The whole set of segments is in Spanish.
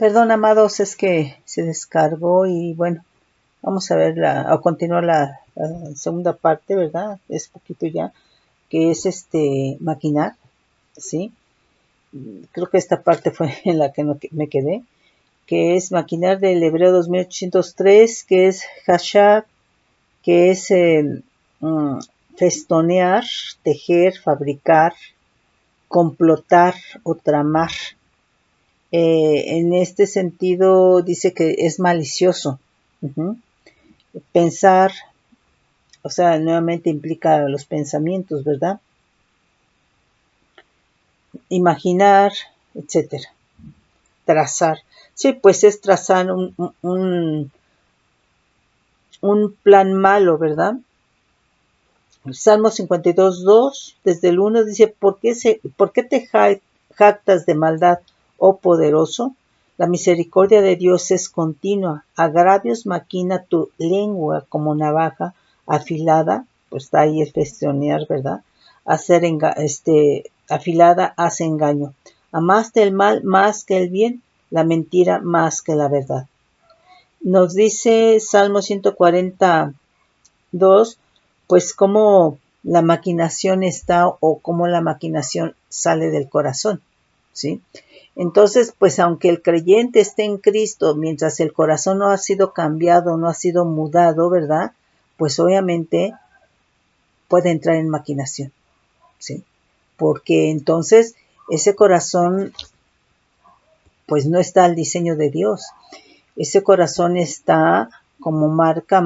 Perdón, amados, es que se descargó y bueno, vamos a ver a continuar la segunda parte, ¿verdad? Es poquito ya, que es maquinar, ¿sí? Creo que esta parte fue en la que no, me quedé, que es maquinar del Hebreo 2803, que es hashak, que es festonear, tejer, fabricar, complotar o tramar. En este sentido dice que es malicioso. Pensar, o sea, nuevamente implica los pensamientos, ¿verdad? Imaginar, etcétera. Trazar. Sí, pues es trazar un plan malo, ¿verdad? Salmo 52:2, desde el 1 dice, ¿por qué te jactas de maldad, oh poderoso? La misericordia de Dios es continua. Agravios maquina tu lengua como navaja afilada, pues está ahí el festonear, ¿verdad? Afilada hace engaño. Amaste el mal más que el bien, la mentira más que la verdad. Nos dice Salmo 142, pues cómo la maquinación está o cómo la maquinación sale del corazón, ¿sí? Entonces, pues aunque el creyente esté en Cristo, mientras el corazón no ha sido cambiado, no ha sido mudado, ¿verdad? Pues obviamente puede entrar en maquinación, ¿sí? Porque entonces ese corazón pues no está al diseño de Dios. Ese corazón está como marca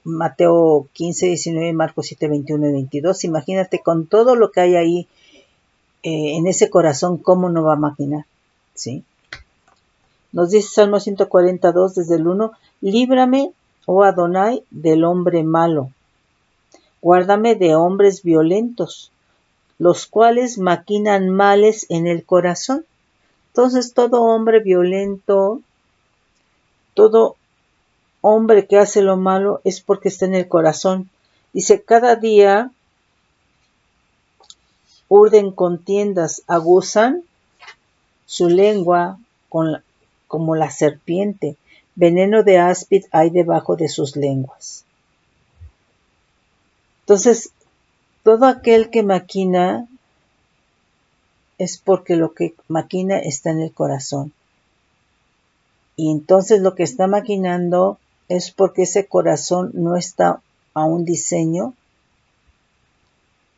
Mateo 15, 19, Marcos 7, 21 y 22. Imagínate con todo lo que hay ahí en ese corazón, ¿cómo no va a maquinar? ¿Sí? Nos dice Salmo 142 desde el 1, líbrame, oh Adonai, del hombre malo. Guárdame de hombres violentos, los cuales maquinan males en el corazón. Entonces todo hombre violento, todo hombre que hace lo malo es porque está en el corazón. Dice, cada día urden contiendas, aguzan su lengua como la serpiente. Veneno de áspid hay debajo de sus lenguas. Entonces, todo aquel que maquina es porque lo que maquina está en el corazón. Y entonces lo que está maquinando es porque ese corazón no está a un diseño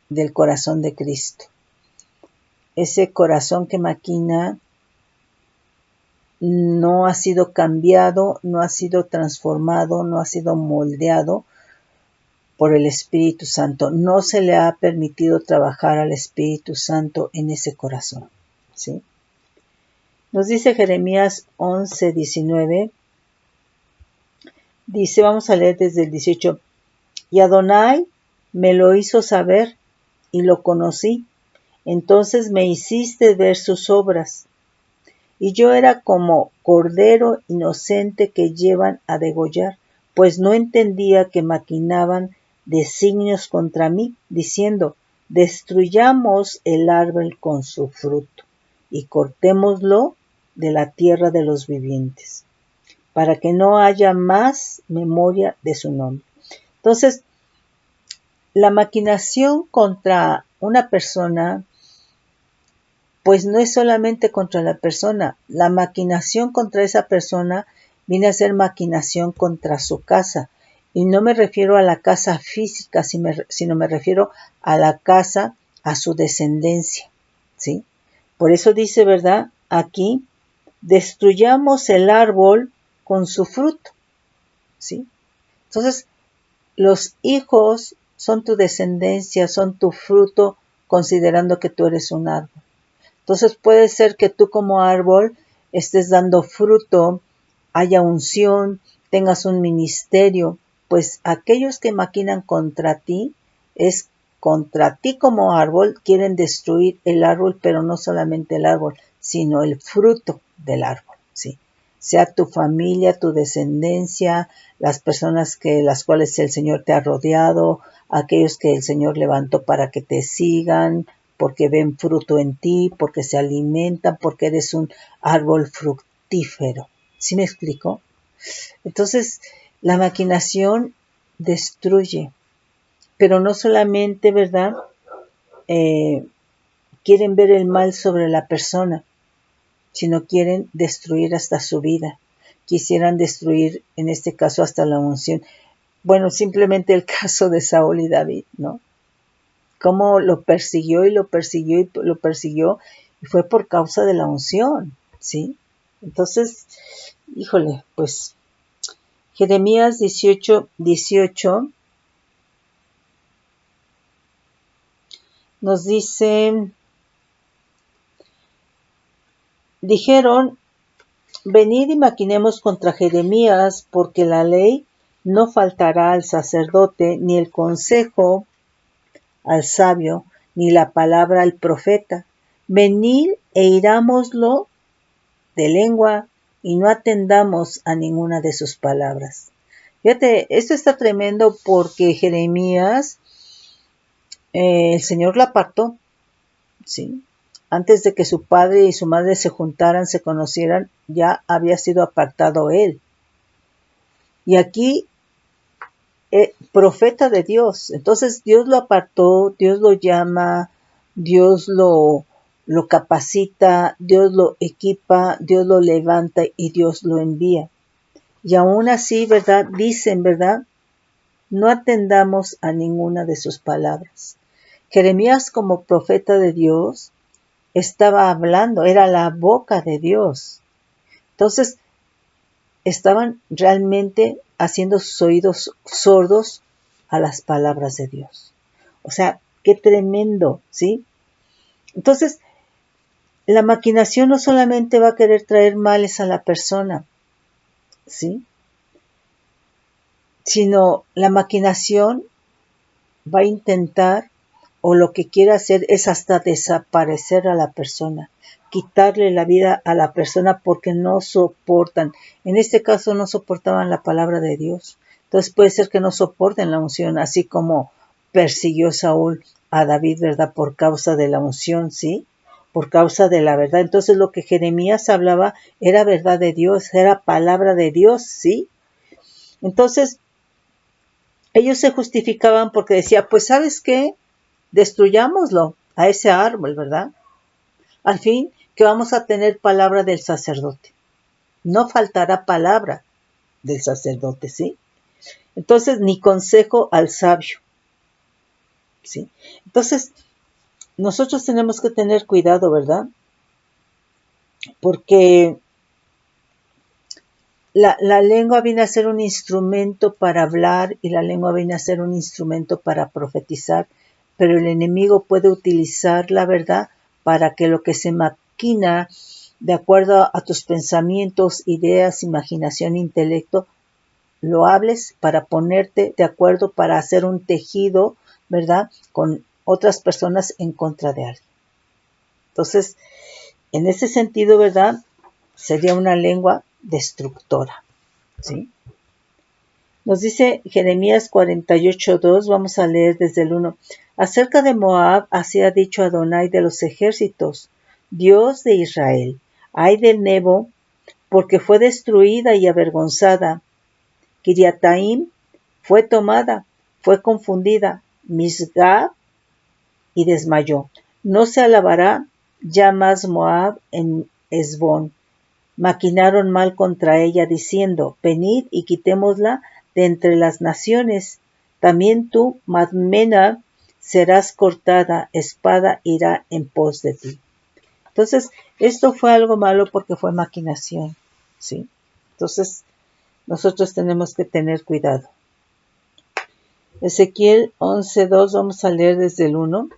del corazón de Cristo. Ese corazón que maquina no ha sido cambiado, no ha sido transformado, no ha sido moldeado por el Espíritu Santo. No se le ha permitido trabajar al Espíritu Santo en ese corazón, ¿sí? Nos dice Jeremías 11:19, dice, vamos a leer desde el 18, y Adonai me lo hizo saber y lo conocí, entonces me hiciste ver sus obras, y yo era como cordero inocente que llevan a degollar, pues no entendía que maquinaban designios contra mí, diciendo, destruyamos el árbol con su fruto, y cortémoslo de la tierra de los vivientes, para que no haya más memoria de su nombre. Entonces, la maquinación contra una persona, pues no es solamente contra la persona. La maquinación contra esa persona viene a ser maquinación contra su casa. Y no me refiero a la casa física, sino me refiero a la casa, a su descendencia, ¿sí? Por eso dice, ¿verdad? Aquí, destruyamos el árbol con su fruto, ¿sí? Entonces, los hijos son tu descendencia, son tu fruto, considerando que tú eres un árbol. Entonces puede ser que tú como árbol estés dando fruto, haya unción, tengas un ministerio, pues aquellos que maquinan contra ti, es contra ti como árbol, quieren destruir el árbol, pero no solamente el árbol, sino el fruto del árbol, ¿sí? Sea tu familia, tu descendencia, las personas las cuales el Señor te ha rodeado, aquellos que el Señor levantó para que te sigan, porque ven fruto en ti, porque se alimentan, porque eres un árbol fructífero, mortífero. ¿Sí me explico? Entonces, la maquinación destruye, pero no solamente, ¿verdad? Quieren ver el mal sobre la persona, sino quieren destruir hasta su vida. Quisieran destruir, en este caso, hasta la unción. Bueno, simplemente el caso de Saúl y David, ¿no? Cómo lo persiguió y lo persiguió y lo persiguió, y fue por causa de la unción, ¿sí? Entonces, híjole, pues Jeremías 18:18 nos dice, dijeron, venid y maquinemos contra Jeremías, porque la ley no faltará al sacerdote, ni el consejo al sabio, ni la palabra al profeta. Venid e irámoslo de lengua, y no atendamos a ninguna de sus palabras. Fíjate, esto está tremendo porque Jeremías, el Señor lo apartó, ¿sí? Antes de que su padre y su madre se juntaran, se conocieran, ya había sido apartado él. Y aquí, profeta de Dios. Entonces Dios lo apartó, Dios lo llama, Dios lo capacita, Dios lo equipa, Dios lo levanta y Dios lo envía. Y aún así, ¿verdad? Dicen, ¿verdad? No atendamos a ninguna de sus palabras. Jeremías, como profeta de Dios, estaba hablando, era la boca de Dios. Entonces, estaban realmente haciendo sus oídos sordos a las palabras de Dios. O sea, qué tremendo, ¿sí? Entonces, la maquinación no solamente va a querer traer males a la persona, ¿sí? Sino la maquinación va a intentar, o lo que quiere hacer es hasta desaparecer a la persona, quitarle la vida a la persona porque no soportan. En este caso no soportaban la palabra de Dios. Entonces puede ser que no soporten la unción, así como persiguió Saúl a David, ¿verdad? Por causa de la unción, ¿sí? Por causa de la verdad. Entonces lo que Jeremías hablaba era verdad de Dios, era palabra de Dios, ¿sí? Entonces ellos se justificaban porque decía, pues ¿sabes qué? Destruyámoslo a ese árbol, ¿verdad? Al fin que vamos a tener palabra del sacerdote. No faltará palabra del sacerdote, ¿sí? Entonces, ni consejo al sabio, ¿sí? Entonces, nosotros tenemos que tener cuidado, ¿verdad? Porque la lengua viene a ser un instrumento para hablar y la lengua viene a ser un instrumento para profetizar, pero el enemigo puede utilizar la verdad para que lo que se maquina de acuerdo a tus pensamientos, ideas, imaginación, intelecto, lo hables para ponerte de acuerdo para hacer un tejido, ¿verdad? Con otras personas en contra de alguien. Entonces, en ese sentido, ¿verdad? Sería una lengua destructora, ¿sí? Nos dice Jeremías 48:2, vamos a leer desde el 1. Acerca de Moab, así ha dicho Adonai de los ejércitos, Dios de Israel, ay de Nebo, porque fue destruida y avergonzada. Kiriataim fue tomada, fue confundida, Misgab y desmayó. No se alabará ya más Moab en Hesbón. Maquinaron mal contra ella, diciendo, venid y quitémosla de entre las naciones. También tú, Madmena, serás cortada, espada irá en pos de ti. Entonces, esto fue algo malo porque fue maquinación, ¿sí? Entonces, nosotros tenemos que tener cuidado. Ezequiel 11:2, vamos a leer desde el 1.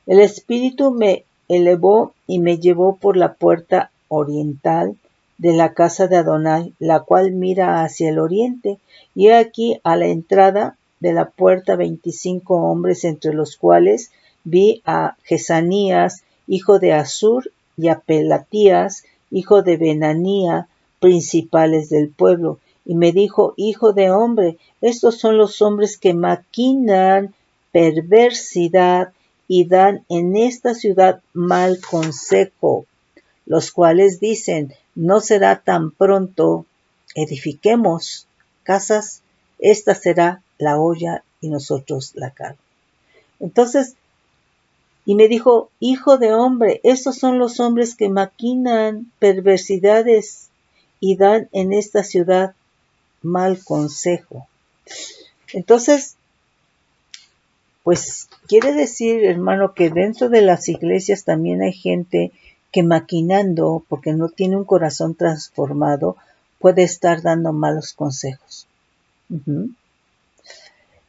El Espíritu me elevó y me llevó por la puerta oriental de la casa de Adonai, la cual mira hacia el oriente, y he aquí a la entrada de la puerta 25 hombres, entre los cuales vi a Jesanías, hijo de Asur, y a Pelatías, hijo de Benanía, principales del pueblo. Y me dijo, hijo de hombre, estos son los hombres que maquinan perversidad y dan en esta ciudad mal consejo. los cuales dicen, no será tan pronto, edifiquemos casas, esta será la olla y nosotros la carne. Entonces, y me dijo, hijo de hombre, estos son los hombres que maquinan perversidades y dan en esta ciudad mal consejo. Entonces, pues quiere decir, hermano, que dentro de las iglesias también hay gente que maquinando, porque no tiene un corazón transformado, puede estar dando malos consejos.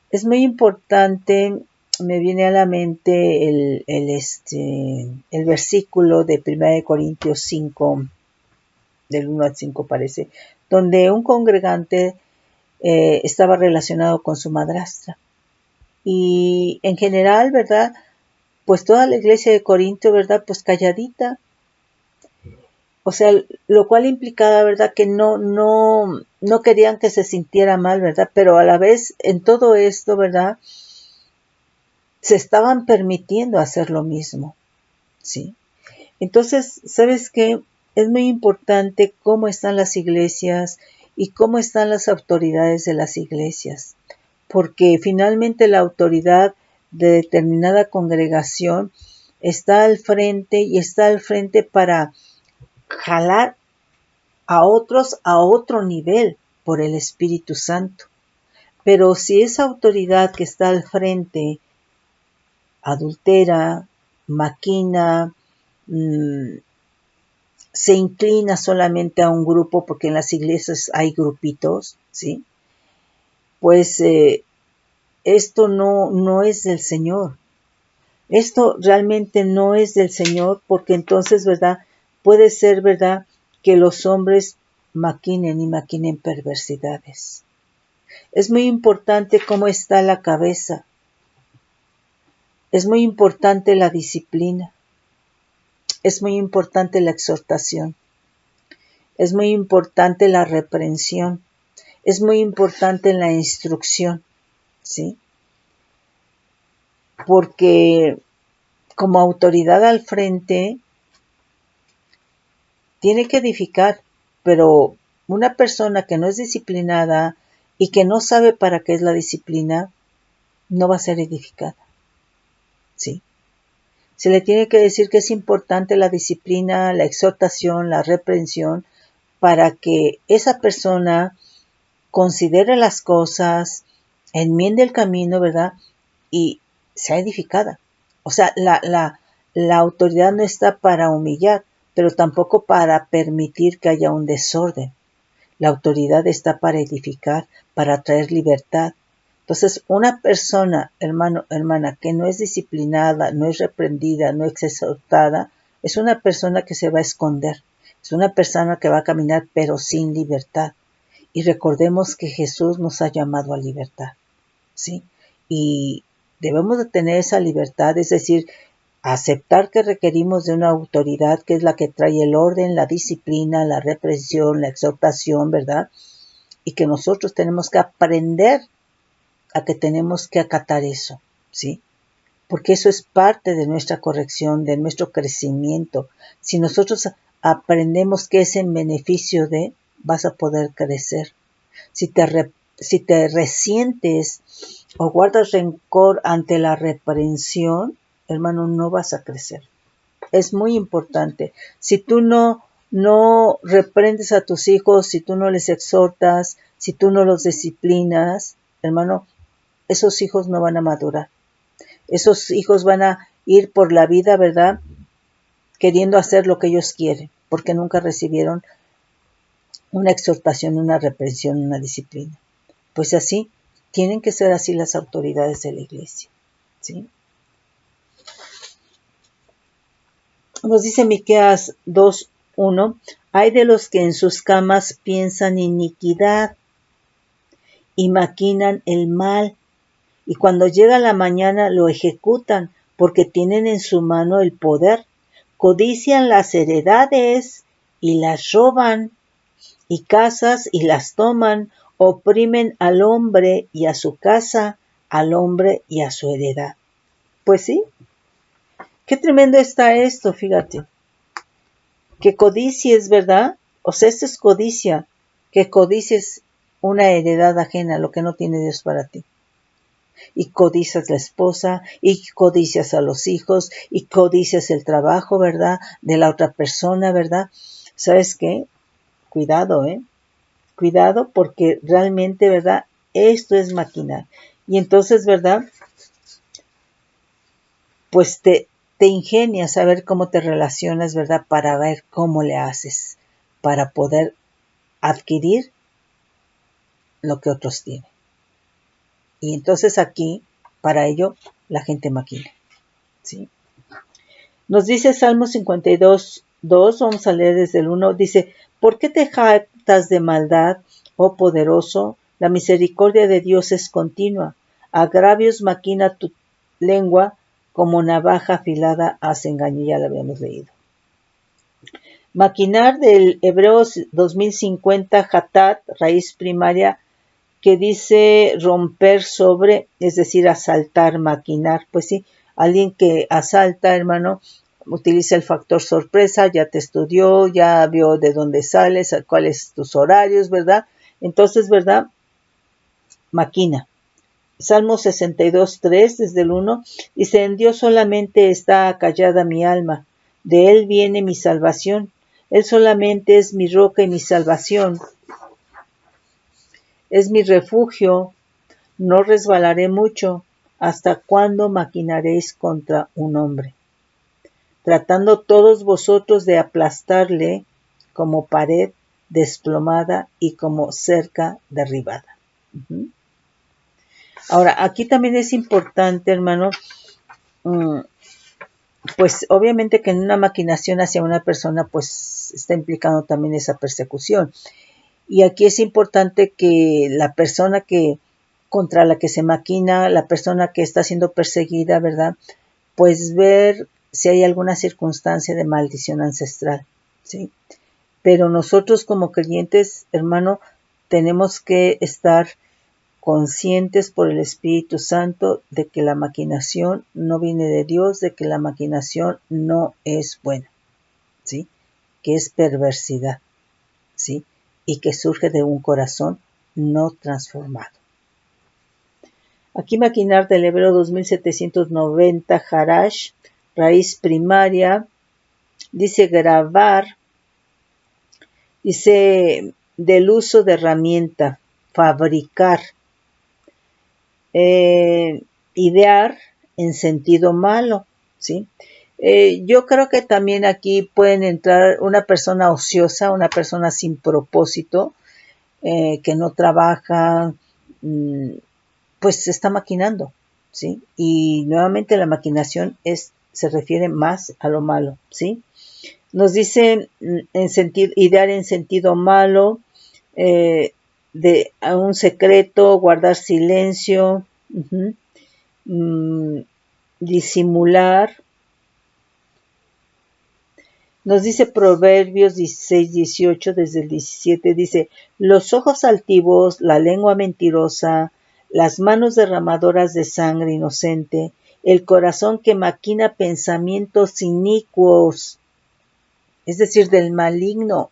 Es muy importante, me viene a la mente el versículo de 1 Corintios 5, del 1 al 5 parece, donde un congregante estaba relacionado con su madrastra. Y en general, ¿verdad? Pues toda la iglesia de Corinto, ¿verdad? Pues calladita. O sea, lo cual implicaba, ¿verdad? Que no querían que se sintiera mal, ¿verdad? Pero a la vez, en todo esto, ¿verdad? Se estaban permitiendo hacer lo mismo, ¿sí? Entonces, ¿sabes qué? Es muy importante cómo están las iglesias y cómo están las autoridades de las iglesias, porque finalmente la autoridad de determinada congregación está al frente y está al frente para jalar a otros a otro nivel por el Espíritu Santo. Pero si esa autoridad que está al frente adultera, maquina, se inclina solamente a un grupo, porque en las iglesias hay grupitos, ¿sí? Pues esto no es del Señor. Esto realmente no es del Señor, porque entonces, ¿verdad? Puede ser, ¿verdad? Que los hombres maquinen perversidades. Es muy importante cómo está la cabeza. Es muy importante la disciplina. Es muy importante la exhortación. Es muy importante la reprensión. Es muy importante la instrucción, ¿sí? Porque como autoridad al frente tiene que edificar, pero una persona que no es disciplinada y que no sabe para qué es la disciplina, no va a ser edificada, ¿sí? Se le tiene que decir que es importante la disciplina, la exhortación, la reprensión, para que esa persona considere las cosas, enmiende el camino, ¿verdad? Y sea edificada. O sea, la autoridad no está para humillar, pero tampoco para permitir que haya un desorden. La autoridad está para edificar, para traer libertad. Entonces, una persona, hermano, hermana, que no es disciplinada, no es reprendida, no es exhortada, es una persona que se va a esconder. Es una persona que va a caminar, pero sin libertad. Y recordemos que Jesús nos ha llamado a libertad, ¿sí? Y debemos de tener esa libertad, es decir, aceptar que requerimos de una autoridad que es la que trae el orden, la disciplina, la represión, la exhortación, ¿verdad? Y que nosotros tenemos que aprender a que tenemos que acatar eso, ¿sí? Porque eso es parte de nuestra corrección, de nuestro crecimiento. Si nosotros aprendemos que es en beneficio de, vas a poder crecer. Si te resientes o guardas rencor ante la reprensión, hermano, no vas a crecer. Es muy importante. Si tú no reprendes a tus hijos, si tú no les exhortas, si tú no los disciplinas, hermano, esos hijos no van a madurar. Esos hijos van a ir por la vida, ¿verdad? Queriendo hacer lo que ellos quieren, porque nunca recibieron una exhortación, una reprensión, una disciplina. Pues así, tienen que ser así las autoridades de la iglesia, ¿sí? Nos dice Miqueas 2:1, hay de los que en sus camas piensan iniquidad y maquinan el mal, y cuando llega la mañana lo ejecutan, porque tienen en su mano el poder, codician las heredades y las roban, y casas y las toman, oprimen al hombre y a su casa, al hombre y a su heredad. Pues sí, qué tremendo está esto, fíjate. Que codicies, ¿verdad? O sea, esto es codicia, que codicies una heredad ajena, lo que no tiene Dios para ti. Y codicias la esposa, y codicias a los hijos, y codicias el trabajo, ¿verdad? De la otra persona, ¿verdad? ¿Sabes qué? Cuidado, ¿eh? Cuidado porque realmente, ¿verdad? Esto es maquinar. Y entonces, ¿verdad? Pues te ingenias a ver cómo te relacionas, ¿verdad? Para ver cómo le haces, para poder adquirir lo que otros tienen. Y entonces aquí, para ello, la gente maquina, ¿sí? Nos dice Salmo 52, 2, vamos a leer desde el 1, dice, ¿por qué te jactas de maldad, oh poderoso? La misericordia de Dios es continua. Agravios maquina tu lengua, como navaja afilada hace engaño. Ya lo habíamos leído. Maquinar del Hebreos 2050, hatat, raíz primaria, que dice romper sobre, es decir, asaltar, maquinar. Pues sí, alguien que asalta, hermano, utiliza el factor sorpresa, ya te estudió, ya vio de dónde sales, cuáles tus horarios, ¿verdad? Entonces, ¿verdad? Maquina. Salmo 62:3, desde el 1, dice, en Dios solamente está acallada mi alma, de Él viene mi salvación, Él solamente es mi roca y mi salvación, es mi refugio, no resbalaré mucho. ¿Hasta cuándo maquinaréis contra un hombre? Tratando todos vosotros de aplastarle como pared desplomada y como cerca derribada. Uh-huh. Ahora, aquí también es importante, hermano, pues obviamente que en una maquinación hacia una persona, pues está implicando también esa persecución. Y aquí es importante que la persona que contra la que se maquina, la persona que está siendo perseguida, ¿verdad? Pues ver si hay alguna circunstancia de maldición ancestral, ¿sí? Pero nosotros como creyentes, hermano, tenemos que estar conscientes por el Espíritu Santo de que la maquinación no viene de Dios, de que la maquinación no es buena, ¿sí? Que es perversidad, ¿sí? Y que surge de un corazón no transformado. Aquí maquinar del hebreo 2790, harash, raíz primaria, dice grabar, dice del uso de herramienta, fabricar, idear en sentido malo, ¿sí? Yo creo que también aquí pueden entrar una persona ociosa, una persona sin propósito, que no trabaja, pues se está maquinando, ¿sí? Y nuevamente la maquinación se refiere más a lo malo, ¿sí? Nos dice idear en sentido malo, a un secreto, guardar silencio, disimular. Nos dice Proverbios 16-18, desde el 17, dice, los ojos altivos, la lengua mentirosa, las manos derramadoras de sangre inocente, el corazón que maquina pensamientos inicuos, es decir, del maligno,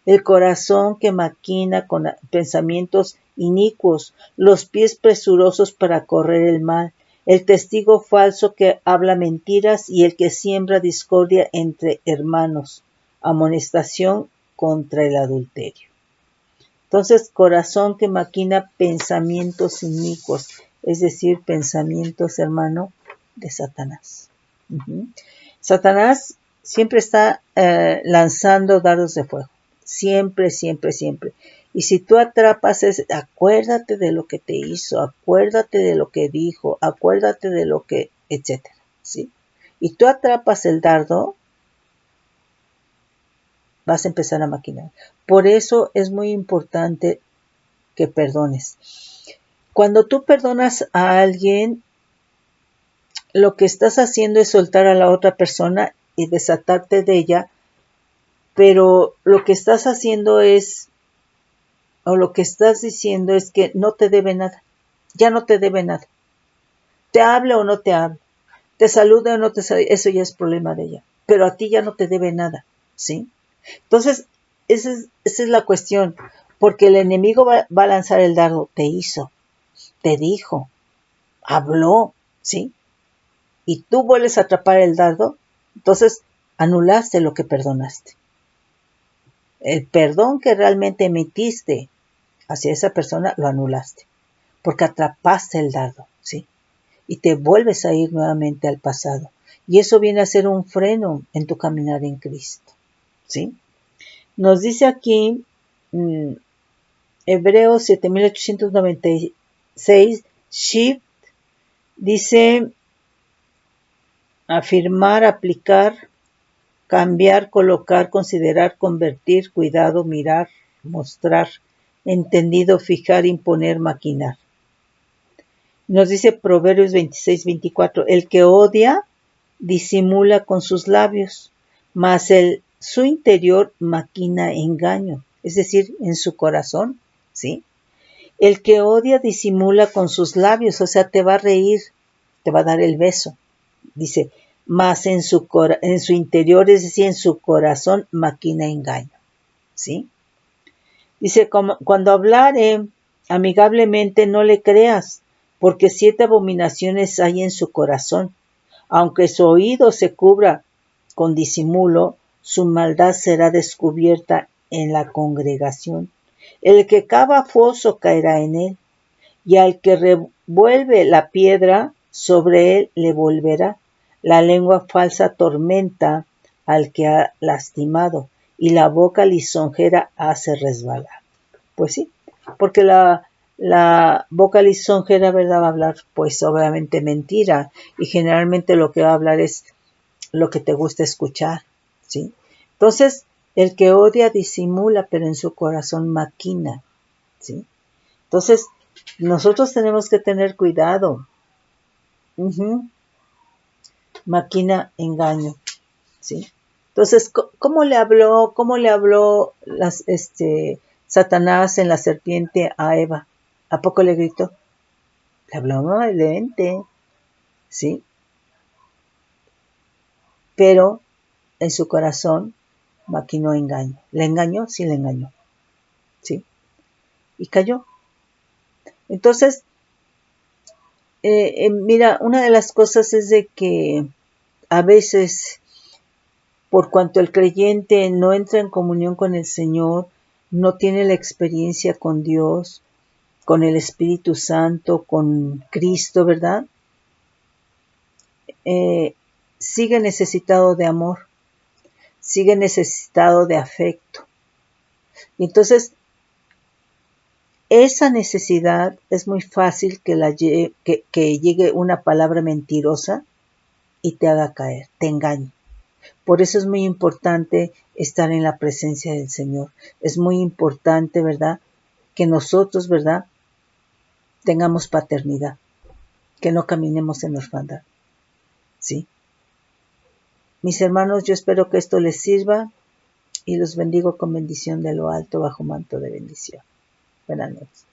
el corazón que maquina con pensamientos inicuos, los pies presurosos para correr el mal, el testigo falso que habla mentiras y el que siembra discordia entre hermanos, amonestación contra el adulterio. Entonces, corazón que maquina pensamientos inicuos, es decir, pensamientos, hermano, de Satanás. Uh-huh. Satanás siempre está lanzando dardos de fuego. Siempre, siempre, siempre. Y si tú atrapas, acuérdate de lo que te hizo, acuérdate de lo que dijo, acuérdate de lo que, etcétera, ¿sí? Y tú atrapas el dardo, vas a empezar a maquinar. Por eso es muy importante que perdones. Cuando tú perdonas a alguien, lo que estás haciendo es soltar a la otra persona y desatarte de ella, pero lo que estás haciendo es, o lo que estás diciendo es que no te debe nada, ya no te debe nada. Te hable o no te hable, te salude o no te salude, eso ya es problema de ella, pero a ti ya no te debe nada, ¿sí? Entonces, esa es la cuestión, porque el enemigo va a lanzar el dardo, te hizo, te dijo, habló, ¿sí? Y tú vuelves a atrapar el dardo, entonces anulaste lo que perdonaste. El perdón que realmente emitiste hacia esa persona lo anulaste, porque atrapaste el dardo, ¿sí? Y te vuelves a ir nuevamente al pasado. Y eso viene a ser un freno en tu caminar en Cristo, ¿sí? Nos dice aquí Hebreos 7896, Shift, dice afirmar, aplicar, cambiar, colocar, considerar, convertir, cuidado, mirar, mostrar, entendido, fijar, imponer, maquinar. Nos dice Proverbios 26-24, el que odia disimula con sus labios, mas su interior maquina engaño, es decir, en su corazón, ¿sí? El que odia disimula con sus labios, o sea, te va a reír, te va a dar el beso. Dice, mas en su interior, es decir, en su corazón, maquina engaño, ¿sí? Dice, cuando hablare amigablemente no le creas, porque 7 abominaciones hay en su corazón. Aunque su oído se cubra con disimulo, su maldad será descubierta en la congregación. El que cava foso caerá en él, y al que revuelve la piedra, sobre él le volverá. La lengua falsa tormenta al que ha lastimado, y la boca lisonjera hace resbalar. Pues sí, porque la boca lisonjera, ¿verdad? Va a hablar, pues obviamente mentira, y generalmente lo que va a hablar es lo que te gusta escuchar, ¿sí? Entonces, el que odia disimula, pero en su corazón maquina, ¿sí? Entonces, nosotros tenemos que tener cuidado. Maquina engaño, ¿sí? Entonces, ¿cómo le habló Satanás en la serpiente a Eva? ¿A poco le gritó? Le habló amablemente, ¿sí? Pero en su corazón maquinó engaño. ¿Le engañó? Sí, le engañó, ¿sí? Y cayó. Entonces, mira, una de las cosas es de que a veces, por cuanto el creyente no entra en comunión con el Señor, no tiene la experiencia con Dios, con el Espíritu Santo, con Cristo, ¿verdad? Sigue necesitado de amor, sigue necesitado de afecto. Y entonces, esa necesidad es muy fácil que llegue una palabra mentirosa y te haga caer, te engañe. Por eso es muy importante estar en la presencia del Señor. Es muy importante, ¿verdad? Que nosotros, ¿verdad? Tengamos paternidad, que no caminemos en orfandad, ¿sí? Mis hermanos, yo espero que esto les sirva y los bendigo con bendición de lo alto bajo manto de bendición. Buenas noches.